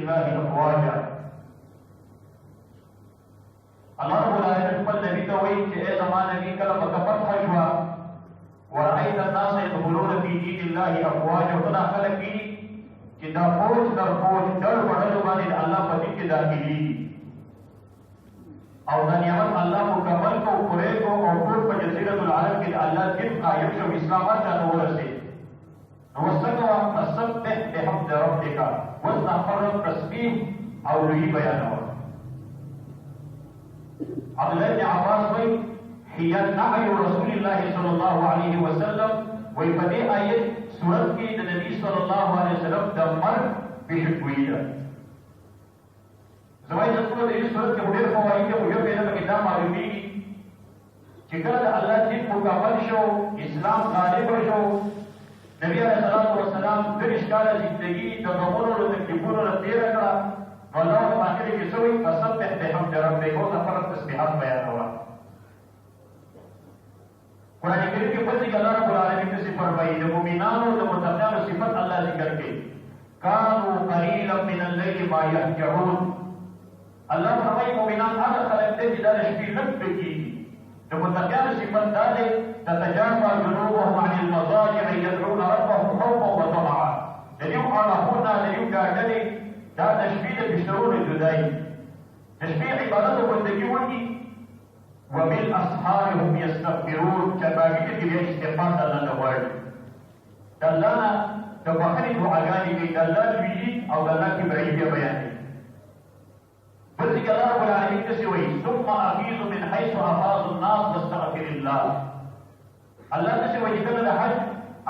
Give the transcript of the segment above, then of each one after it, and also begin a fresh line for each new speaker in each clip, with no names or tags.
الله أفواجا. الله رب العالمين قال نبي توي إيه زمان نبي كلام كفر حجوا ورأيت الناس يدخلون في دين الله أفواجا وتنا خلقي كدا فوج در فوج در بدل باندې الله په دې کې داخلي او د نعمت الله مکمل کو پوره کو او ټول په جزیرۃ العرب کې الله دین قائم شو اسلام ته ورسې نو وسکوا فسبح بحمد ربک واستغفر تسبیح او لوی بیان اور عبد الله بن عباس وی هي نهي رسول الله صلی الله علیه وسلم وی په دې آیت سورت کې د نبی صلی الله علیه وسلم د مرګ پیشګویی ده زمای د ټول دې سورت کې ډېر فواید او یو به د کتاب معلومي چې کله الله دین مکمل شو اسلام غالب شو نبی علیہ الصلوۃ والسلام د اشکال زندگی د غمونو د تکلیفونو نه تیر کړه والله په اخر کې سوې فسبح بحمد ربک او فرض تسبیحات بیان وکړه قرآن کریم کې پدې کې الله رب العالمین څه فرمایي د مؤمنانو د متقینو صفات الله ذکر کوي كانوا قليلا من الليل ما يهجعون الله فرمایي مؤمنان هغه خلک دي چې د شپې لږ بکیږي د متقینو صفات دا ده تتجافى جنوبهم عن المضاجع يدعون ربهم خوفا وطمعا دلیو علاقونا دلیو گاگلی دا د شپې د بشترونو جدایي د شپې عبادت او بندګي وکړي وبالاسحار هم يستغفرون كباقي کې بیا استغفار د الله نه غواړي د الله نه د بخښنې دعاګانې کوي د الله لویي او د الله کبرایي بیا بیانوي بل ځکه الله رب العالمین داسې وایي ثم افیض من حیث افاض الناس واستغفر الله الله داسې وایي کله د حج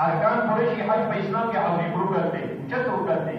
ارکان پوره شي حج په اسلام کې عظیم رکن دی اوچت رکن دی